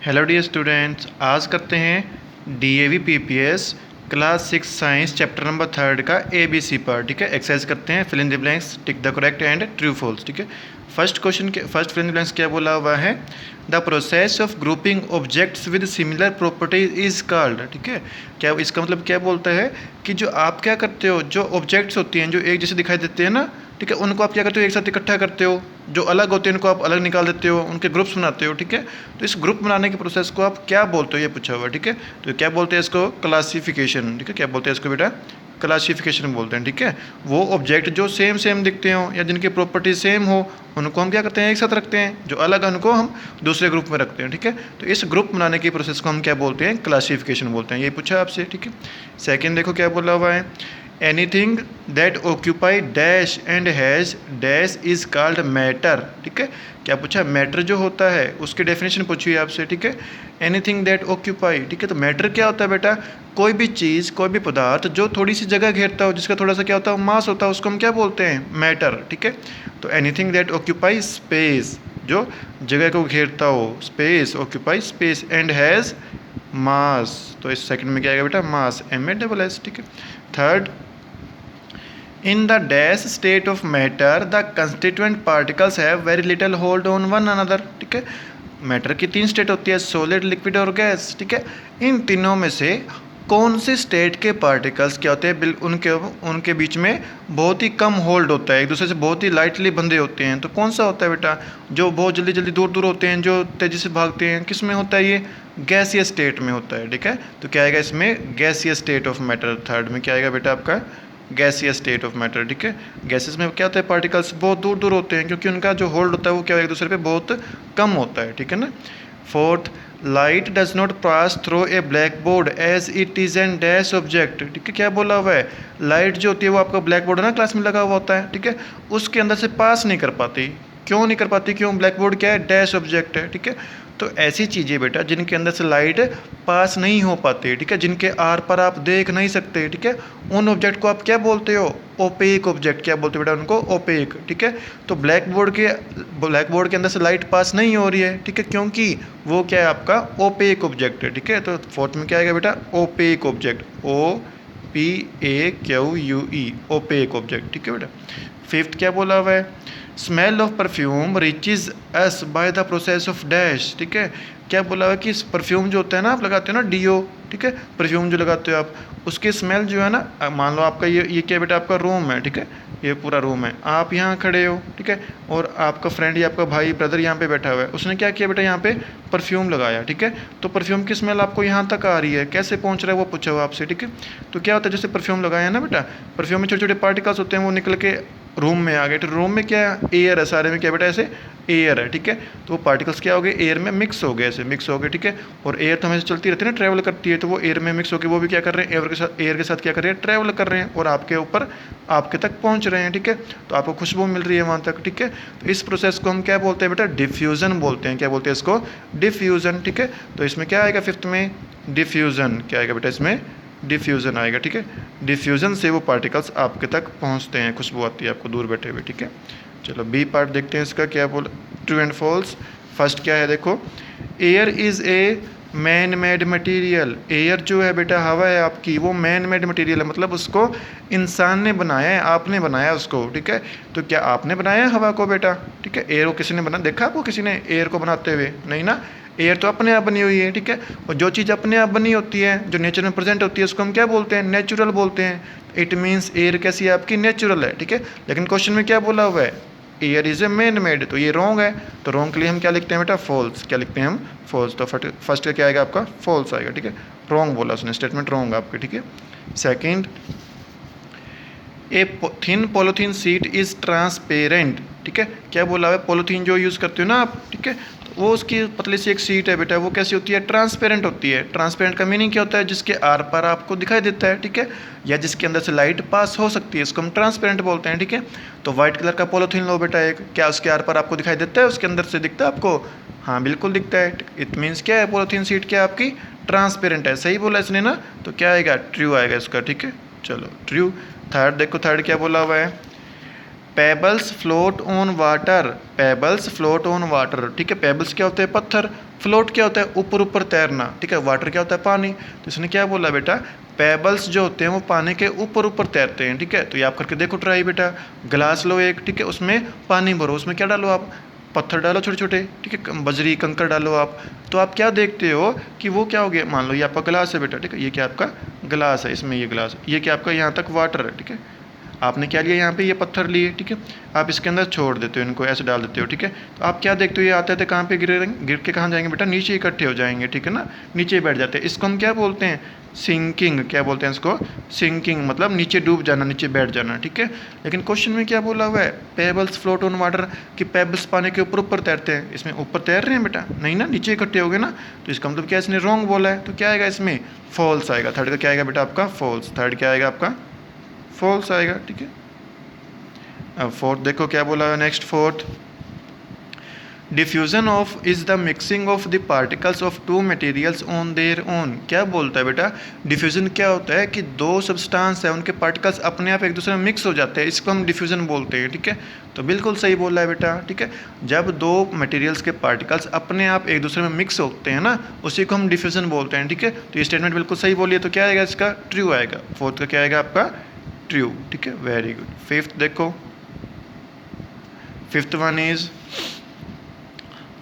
Hello dear students, आज करते हैं DAV PPS class 6 science chapter number 3 का एबीसी पार्ट। ठीक है, एक्सरसाइज करते हैं। Fill in the blanks, tick the correct and true false. ठीक है, फर्स्ट क्वेश्चन के first fill in the blanks क्या बोला हुआ है? The process of grouping objects with similar properties is called. ठीक है, क्या इसका मतलब क्या बोलता है कि जो आप क्या करते हो, जो ऑब्जेक्ट्स होती हैं जो एक जैसे दिखाई देते हैं ना, ठीक है, उनको आप क्या करते हो, एक साथ इकट्ठा करते हो। जो अलग होते हैं उनको आप अलग निकाल देते हो, उनके ग्रुप्स बनाते हो। ठीक है, तो इस ग्रुप बनाने के प्रोसेस को आप क्या बोलते हो, ये पूछा हुआ। ठीक है, तो क्या बोलते हैं इसको? क्लासिफिकेशन। ठीक है, क्या बोलते हैं इसको बेटा? क्लासिफिकेशन बोलते हैं। ठीक है, वो ऑब्जेक्ट जो सेम सेम दिखते हो या जिनकी प्रॉपर्टी सेम हो, उनको हम क्या करते हैं, एक साथ रखते हैं। जो अलग है उनको हम दूसरे ग्रुप में रखते हैं। ठीक है, तो इस ग्रुप बनाने की प्रोसेस को हम क्या बोलते हैं? क्लासिफिकेशन बोलते हैं। ये पूछा आपसे। ठीक है, सेकेंड देखो क्या बोला हुआ है। Anything that occupy dash and has dash is called matter. ठीक है, क्या पूछा? मैटर जो होता है उसकी डेफिनेशन पूछी है आपसे। ठीक है, एनीथिंग दैट ऑक्यूपाई। ठीक है, तो मैटर क्या होता है बेटा? कोई भी चीज़, कोई भी पदार्थ जो थोड़ी सी जगह घेरता हो, जिसका थोड़ा सा क्या होता है, मास होता है, उसको हम क्या बोलते हैं? मैटर। ठीक है, तो एनीथिंग दैट ऑक्यूपाई स्पेस, जो जगह को घेरता हो, space, occupy space, and has मास। तो इस सेकंड में क्या आएगा बेटा? मास, MASS। ठीक है, third, in the dash state of matter the constituent particles have very little hold on one another। ठीक है, मैटर की तीन स्टेट होती है, सॉलिड, लिक्विड और गैस। ठीक है, इन तीनों में से कौन से स्टेट के पार्टिकल्स क्या होते हैं, उनके उनके बीच में बहुत ही कम होल्ड होता है, एक दूसरे से बहुत ही लाइटली बंधे होते हैं। तो कौन सा होता है बेटा? जो बहुत जल्दी जल्दी दूर दूर होते हैं, जो तेज़ी से भागते हैं, किस में होता है ये? गैसीय स्टेट में होता है। ठीक है, तो क्या आएगा इसमें? गैसीय स्टेट ऑफ मैटर। थर्ड में क्या आएगा बेटा आपका? गैसीय स्टेट ऑफ मैटर। ठीक है, गैसेस में क्या होता है, पार्टिकल्स बहुत दूर दूर होते हैं, क्योंकि उनका जो होल्ड होता है वो क्या एक दूसरे पे बहुत कम होता है। ठीक है ना। Fourth, light does not pass through a black board as it is an dash object. ठीक है, क्या बोला हुआ है? लाइट जो होती है वो आपका ब्लैक बोर्ड है ना, क्लास में लगा हुआ होता है। ठीक है, उसके अंदर से पास नहीं कर पाती। क्यों नहीं कर पाती? क्यों? ब्लैक बोर्ड क्या है? डैश ऑब्जेक्ट है। ठीक है, तो ऐसी चीज़ें बेटा जिनके अंदर से लाइट पास नहीं हो पाती। ठीक है, जिनके आर पर आप देख नहीं सकते। ठीक है, उन ऑब्जेक्ट को आप क्या बोलते हो? Opaque object. क्या बोलते हो बेटा उनको? ओपेक। ठीक है, तो ब्लैक बोर्ड के अंदर से लाइट पास नहीं हो रही है। ठीक है, क्योंकि वो क्या है आपका? ओपेक ऑब्जेक्ट है। ठीक है, तो फोर्थ में क्या आएगा बेटा? Opaque object, OPAQUE, opaque object. ठीक है बेटा। फिफ्थ क्या बोला हुआ है? Smell of perfume reaches us by the process of dash. ठीक है, क्या बोला हुआ है कि परफ्यूम जो होता है ना, आप लगाते हो ना, डीओ। ठीक है, परफ्यूम जो लगाते हो आप, उसकी स्मेल जो है ना, मान लो आपका ये क्या बेटा? आपका रूम है। ठीक है, ये पूरा रूम है, आप यहाँ खड़े हो। ठीक है, और आपका फ्रेंड या आपका भाई, ब्रदर यहाँ पे बैठा हुआ है, उसने क्या किया बेटा? यहाँ पे परफ्यूम लगाया। ठीक है, तो परफ्यूम की स्मेल आपको यहाँ तक आ रही है, कैसे पहुँच रहा है वो पूछा हुआ आपसे। ठीक है, तो क्या होता है, जैसे परफ्यूम लगाया है ना बेटा, परफ्यूम में छोटे छोटे पार्टिकल्स होते हैं, वो निकल के रूम में आ गए। तो रूम में क्या है? एयर है, सारे में क्या बेटा? ऐसे एयर है। ठीक है, तो वो पार्टिकल्स क्या हो गए? एयर में मिक्स हो गए, ऐसे मिक्स हो गए। ठीक है, और एयर तो हमेशा चलती रहती है ना, ट्रैवल करती है, तो वो एयर में मिक्स होकर वो भी क्या कर रहे हैं? एयर के साथ क्या कर रहे हैं? ट्रैवल कर रहे हैं, और आपके ऊपर, आपके तक पहुंच रहे हैं। ठीक है, तो आपको खुशबू मिल रही है वहाँ तक। ठीक है, तो इस प्रोसेस को हम क्या बोलते हैं बेटा? डिफ्यूज़न बोलते हैं। क्या बोलते हैं इसको? डिफ्यूज़न। ठीक है, तो इसमें क्या आएगा फिफ्थ में? डिफ्यूज़न। क्या आएगा बेटा इसमें? डिफ्यूज़न आएगा। ठीक है, डिफ्यूज़न से वो पार्टिकल्स आपके तक पहुंचते हैं, खुशबू आती है आपको दूर बैठे हुए। ठीक है, चलो बी पार्ट देखते हैं इसका क्या बोल, ट्रू एंड फॉल्स। फर्स्ट क्या है देखो, air is a man made material. Air जो है बेटा, हवा है आपकी, वो मैन मेड मटीरियल है, मतलब उसको इंसान ने बनाया है, आपने बनाया उसको। ठीक है, तो क्या आपने बनाया है हवा को बेटा? ठीक है, एयर को किसी ने बना देखा आपको किसी ने एयर को बनाते हुए? नहीं ना, एयर तो अपने आप बनी हुई है। ठीक है, और जो चीज़ अपने आप बनी होती है, जो नेचर में प्रेजेंट होती है, उसको हम क्या बोलते हैं? नेचुरल बोलते हैं। इट मीन्स एयर कैसी है आपकी? नेचुरल है। ठीक है, लेकिन क्वेश्चन में क्या बोला हुआ है? Air is a man made, तो ये रॉन्ग है। तो रॉन्ग के लिए हम क्या लिखते हैं बेटा? फॉल्स। क्या लिखते हैं हम? फॉल्स। तो फर्स्ट का क्या आएगा आपका? फॉल्स आएगा। ठीक है, रॉन्ग बोला उसने, स्टेटमेंट रॉन्ग आपकी। ठीक है, second, a thin polythene seat is transparent. ठीक है, क्या बोला हुआ है? पॉलीथीन जो यूज़ करते हो ना आप, ठीक है, तो वो उसकी पतली सी एक सीट है बेटा, वो कैसी होती है? ट्रांसपेरेंट होती है। ट्रांसपेरेंट का मीनिंग क्या होता है? जिसके आर पार आपको दिखाई देता है। ठीक है, या जिसके अंदर से लाइट पास हो सकती है, इसको हम ट्रांसपेरेंट बोलते हैं। ठीक है, तो व्हाइट कलर का पॉलीथीन लो बेटा एक, क्या उसके आर पार आपको दिखाई देता है? उसके अंदर से दिखता है आपको? हाँ बिल्कुल दिखता है। इट मीन्स क्या है? पॉलीथीन सीट क्या आपकी? ट्रांसपेरेंट है। सही बोला इसने ना, तो क्या आएगा? ट्रू आएगा इसका। ठीक है, चलो ट्रू। थर्ड देखो, थर्ड क्या बोला हुआ है? Pebbles float on water, pebbles float on water, ठीक है। पेबल्स क्या होते हैं? पत्थर। फ्लोट क्या होता है? ऊपर ऊपर तैरना, ठीक है। वाटर क्या होता है? पानी। तो इसने क्या बोला बेटा? पेबल्स जो होते हैं वो पानी के ऊपर ऊपर तैरते हैं, ठीक है। तो ये आप करके देखो ट्राई बेटा। गिलास लो एक, ठीक है, उसमें पानी भरो, उसमें क्या डालो आप? पत्थर डालो छोटे छोटे, ठीक है, बजरी कंकड़ डालो आप। तो आप क्या देखते हो कि वो क्या हो गया? मान लो ये आपका गिलास है बेटा, ठीक है, ये क्या आपका गिलास है, इसमें ये गिलास, ये क्या आपका यहाँ तक वाटर है, ठीक है। आपने क्या लिया यहाँ पे? ये पत्थर लिए, ठीक है। आप इसके अंदर छोड़ देते हो, इनको ऐसे डाल देते हो, ठीक है। तो आप क्या देखते हो? ये आते थे कहाँ पे गिरे, गिर के कहाँ जाएंगे बेटा? नीचे इकट्ठे हो जाएंगे, ठीक है ना, नीचे बैठ जाते हैं। इसको हम क्या बोलते हैं? सिंकिंग। क्या बोलते हैं इसको? सिंकिंग, मतलब नीचे डूब जाना, नीचे बैठ जाना, ठीक है। लेकिन क्वेश्चन में क्या बोला हुआ है? पेबल्स फ्लोट ऑन वाटर, कि पेबल्स पानी के ऊपर ऊपर तैरते हैं। इसमें ऊपर तैर रहे हैं बेटा? नहीं ना, नीचे इकट्ठे हो गए ना। तो इसका मतलब क्या? इसने रॉन्ग बोला है। तो क्या आएगा इसमें? फॉल्स आएगा। थर्ड का क्या आएगा बेटा आपका? फॉल्स। थर्ड क्या आएगा आपका? फॉल्स आएगा, ठीक है। अब फोर्थ देखो क्या बोला है next. Fourth, diffusion of is the mixing of the particles of two materials on their own. क्या बोलता है बेटा? डिफ्यूजन क्या होता है कि दो सब्सटेंस है, उनके पार्टिकल्स अपने आप एक दूसरे में मिक्स हो जाते हैं, इसको हम डिफ्यूजन बोलते हैं, ठीक है। तो बिल्कुल सही बोला है बेटा, ठीक है। जब दो मटेरियल्स के पार्टिकल्स अपने आप एक दूसरे में मिक्स होते हैं ना, उसी को हम डिफ्यूजन बोलते हैं, ठीक है। तो ये स्टेटमेंट बिल्कुल सही बोली है। तो क्या आएगा इसका? ट्रू आएगा। फोर्थ का क्या आएगा आपका? ट्रू, ठीक है, वेरी गुड। फिफ्थ देखो, fifth one is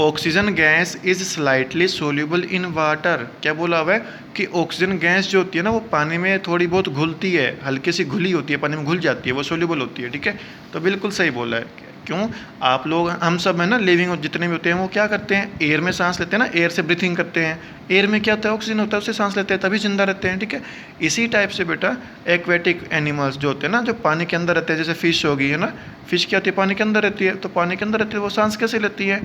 oxygen gas is slightly soluble in water. क्या बोला हुआ है कि ऑक्सीजन गैस जो होती है ना वो पानी में थोड़ी बहुत घुलती है, हल्की सी घुली होती है, पानी में घुल जाती है, वो सोल्यूबल होती है, ठीक है। तो बिल्कुल सही बोला है। क्यों? आप लोग, हम सब है ना, लिविंग जितने भी होते हैं वो क्या करते हैं? एयर में सांस लेते हैं ना, एयर से ब्रीथिंग करते हैं। एयर में क्या होता है? ऑक्सीजन होता है, उससे सांस लेते हैं, तभी जिंदा रहते हैं, ठीक है। इसी टाइप से बेटा एक्वेटिक एनिमल्स जो होते हैं ना, जो पानी के अंदर रहते हैं, जैसे फिश होगी, है ना, फिश क्या होती है? पानी के अंदर रहती है। तो पानी के अंदर रहती है, वो सांस कैसे लेती है?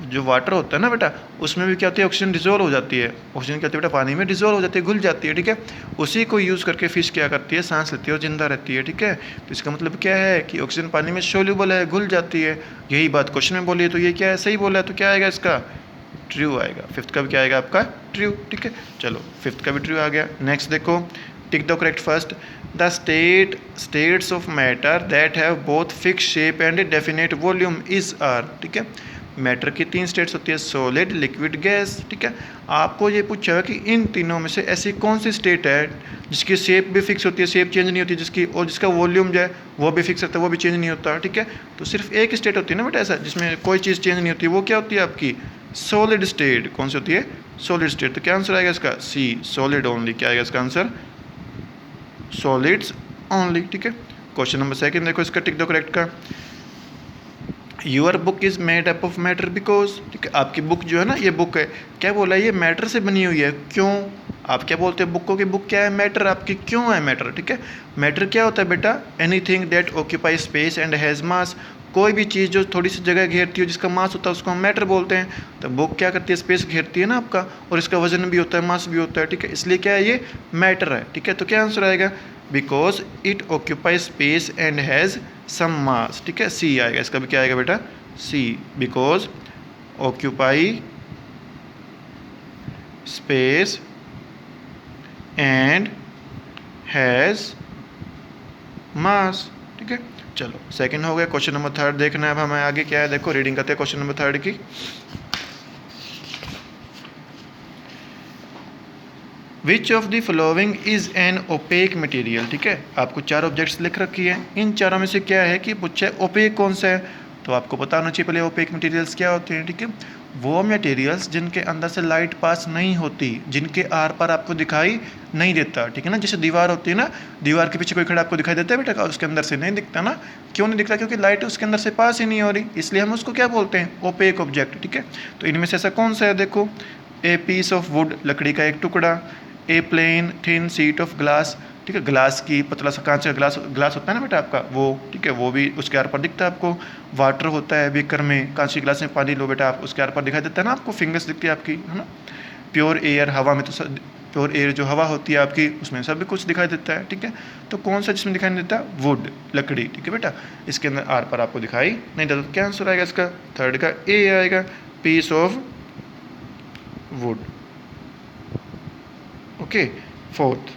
जो वाटर होता है ना बेटा, उसमें भी क्या होती है? ऑक्सीजन डिजोल्व हो जाती है। ऑक्सीजन क्या होती है बेटा? पानी में डिजोल्व हो जाती है, घुल जाती है, ठीक है। उसी को यूज़ करके फिश क्या करती है? सांस लेती है और जिंदा रहती है, ठीक है। तो इसका मतलब क्या है कि ऑक्सीजन पानी में सोल्यूबल है, घुल जाती है। यही बात क्वेश्चन में बोली है, तो ये क्या है? सही बोला है। तो क्या आएगा इसका? ट्रू आएगा। फिफ्थ का भी क्या आएगा आपका? ट्रू, ठीक है। चलो फिफ्थ का भी ट्रू आ गया। नेक्स्ट देखो, tick the correct first. The states of matter that have both fix shape and definite volume is are, ठीक है। मैटर की तीन स्टेट्स होती है, सॉलिड, लिक्विड, गैस, ठीक है। आपको ये पूछा है कि इन तीनों में से ऐसी कौन सी स्टेट है जिसकी शेप भी फिक्स होती है, शेप चेंज नहीं होती, जिसकी और जिसका वॉल्यूम जो है वो भी फिक्स रहता है, वो भी चेंज नहीं होता, ठीक है। तो सिर्फ एक स्टेट होती है ना बेटा ऐसा जिसमें कोई चीज़ चेंज नहीं होती, वो क्या होती है आपकी? Solid state. कौन सी होती है? Solid state. तो क्या आंसर आएगा इसका? सी, सॉलिड ओनली। क्या आएगा इसका आंसर? सॉलिड्स ओनली, ठीक है। क्वेश्चन नंबर सेकंड देखो, इसका टिक दो करेक्ट का। Your book is made up of matter because, ठीक है, आपकी बुक जो है ना, ये बुक है, क्या बोला है? ये मैटर से बनी हुई है। क्यों? आप क्या बोलते हैं बुक को? कि बुक क्या है? मैटर। आपकी क्यों है मैटर, ठीक है। मैटर क्या होता है बेटा? Anything that occupy space and has मास। कोई भी चीज़ जो थोड़ी सी जगह घेरती हो, जिसका मास होता है, उसको हम मैटर बोलते हैं। तो बुक क्या करती है? स्पेस घेरती है ना आपका, और इसका वजन भी होता है, मास भी होता है, ठीक है। इसलिए क्या है? ये मैटर है, ठीक है। तो क्या आंसर आएगा? Because it occupy space and has some mass, ठीक है। सी आएगा इसका भी। क्या आएगा बेटा? C, because occupy space and has mass, ठीक है। चलो सेकंड हो गया। क्वेश्चन नंबर थर्ड देखना है अब हमें आगे क्या है। देखो रीडिंग करते हैं क्वेश्चन नंबर थर्ड की। विच of the following is an opaque material, ठीक है। आपको चार ऑब्जेक्ट्स लिख रखी है, इन चारों में से क्या है कि पूछा है ओपेक कौन सा है। तो आपको पता होना चाहिए पहले ओपेक मटेरियल्स क्या होते हैं, ठीक है। वो मटेरियल्स जिनके अंदर से लाइट पास नहीं होती, जिनके आर पार आपको दिखाई नहीं देता, ठीक है ना। जैसे दीवार होती है ना, दीवार के पीछे कोई खड़ा आपको दिखाई देता है बेटा? उसके अंदर से नहीं दिखता ना। क्यों नहीं दिखता? क्योंकि लाइट उसके अंदर से पास ही नहीं हो रही, इसलिए हम उसको क्या बोलते हैं? ओपेक ऑब्जेक्ट, ठीक है। तो इनमें से ऐसा कौन सा है? देखो, ए पीस ऑफ वुड, लकड़ी का एक टुकड़ा, a plane thin sheet of glass, ठीक है, ग्लास की पतला सा कांच का ग्लास होता है ना बेटा आपका, वो, ठीक है, वो भी उसके आर पर दिखता है आपको। वाटर होता है बीकर में, कांच की ग्लास में पानी लो बेटा आप, उसके आर पर दिखाई देता है ना आपको, फिंगर्स दिखती है आपकी, है ना। प्योर एयर, हवा में तो प्योर एयर जो हवा होती है आपकी, उसमें सब कुछ दिखाई देता है, ठीक है। तो कौन सा जिसमें दिखाई नहीं देता? वुड, लकड़ी, ठीक है बेटा। इसके अंदर आर पर आपको दिखाई नहीं देता। तो क्या आंसर आएगा इसका? थर्ड का ए आएगा, piece of wood, okay. Fourth,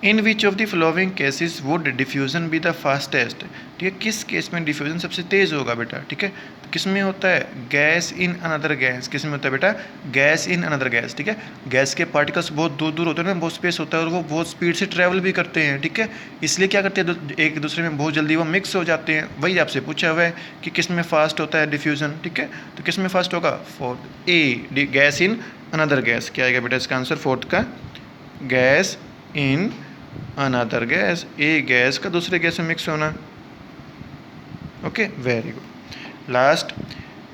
in which of the following cases would diffusion be the fastest, ठीक है, किस केस में डिफ्यूजन सबसे तेज़ होगा बेटा, ठीक है, तो किस में होता है, गैस इन अनदर गैस, किस में होता है बेटा, गैस इन अनदर गैस, ठीक है, गैस के पार्टिकल्स बहुत दूर दूर होते हैं ना, बहुत स्पेस होता है और वो बहुत स्पीड से ट्रैवल भी करते हैं, ठीक है, इसलिए क्या करते हैं एक दूसरे में बहुत जल्दी वो मिक्स हो जाते हैं। वही आपसे पूछा हुआ है कि किस में फास्ट होता है डिफ्यूजन, ठीक है, तो किस में फास्ट होगा, fourth A, gas in another gas, क्या आएगा बेटा इसका आंसर फोर्थ का, gas in another gas, A gas का दूसरे गैस में मिक्स होना। Okay, very good. Last,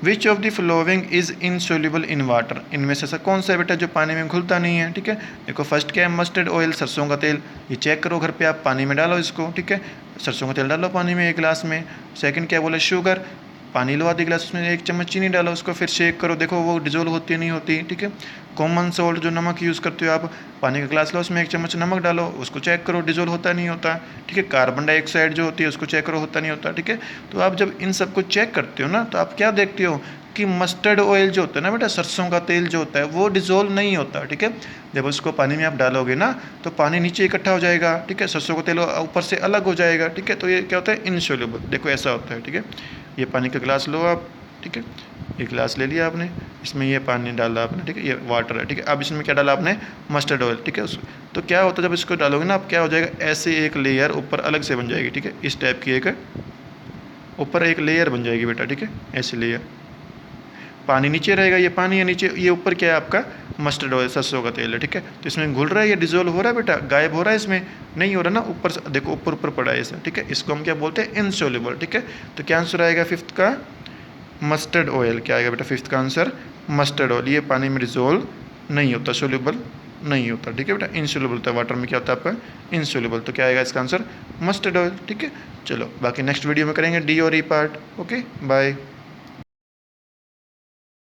which of the following is insoluble in water, इनमें से ऐसा कौन सा है बेटा जो पानी में घुलता नहीं है, ठीक है, देखो फर्स्ट क्या है, मस्टर्ड ऑयल, सरसों का तेल, ये चेक करो घर पे, आप पानी में डालो इसको, ठीक है, सरसों का तेल डालो पानी में एक गिलास में। सेकंड क्या बोले, शुगर, पानी लो आधी गिलास, उसमें 1 चम्मच चीनी डालो, उसको फिर शेक करो, देखो वो डिजोल्व होती है नहीं होती, ठीक है। कॉमन सोल्ट, जो नमक यूज़ करते हो आप, पानी का गिलास लो, उसमें 1 चम्मच नमक डालो, उसको चेक करो डिजोल्व होता नहीं होता, ठीक है। कार्बन डाइऑक्साइड जो होती है उसको चेक करो, होता नहीं होता, ठीक है। तो आप जब इन सबको चेक करते हो ना, तो आप क्या देखते हो कि मस्टर्ड ऑयल जो होता है ना बेटा, सरसों का तेल जो होता है वो डिजोल्व नहीं होता, ठीक है। जब उसको पानी में आप डालोगे ना तो पानी नीचे इकट्ठा हो जाएगा, ठीक है, सरसों का तेल ऊपर से अलग हो जाएगा, ठीक है। तो ये क्या होता है, इनसोल्यूबल, देखो ऐसा होता है, ठीक है। ये पानी का गिलास लो आप, ठीक है, ये गिलास ले लिया आपने, इसमें ये पानी डाला आपने, ठीक है, ये वाटर है, ठीक है। अब इसमें क्या डाला आपने, मस्टर्ड ऑयल, ठीक है। तो क्या होता है जब इसको डालोगे ना, आप क्या हो जाएगा, ऐसे एक लेयर ऊपर अलग से बन जाएगी, ठीक है, इस टाइप की एक ऊपर एक लेयर बन जाएगी बेटा, ठीक है, ऐसी लेयर, पानी नीचे रहेगा, ये पानी है नीचे, ये ऊपर क्या है आपका, मस्टर्ड ऑयल, सरसों का तेल है, ठीक है। तो इसमें घुल रहा है, ये डिजोल्व हो रहा है बेटा, गायब हो रहा है, इसमें नहीं हो रहा ना, ऊपर से देखो ऊपर ऊपर पड़ा है ऐसा, ठीक है। इसको हम क्या बोलते हैं, इनसोल्यूबल, ठीक है। तो क्या आंसर आएगा फिफ्थ का, मस्टर्ड ऑयल, क्या आएगा बेटा फिफ्थ का आंसर, मस्टर्ड ऑयल, ये पानी में डिजोल्व नहीं होता, सोल्यूबल नहीं होता, ठीक है बेटा, इनसोल्यूबल होता है, वाटर में क्या होता है आपका, इनसोल्यूबल। तो क्या आएगा इसका आंसर, मस्टर्ड ऑयल, ठीक है। चलो बाकी नेक्स्ट वीडियो में करेंगे डी और ई पार्ट। Okay, bye.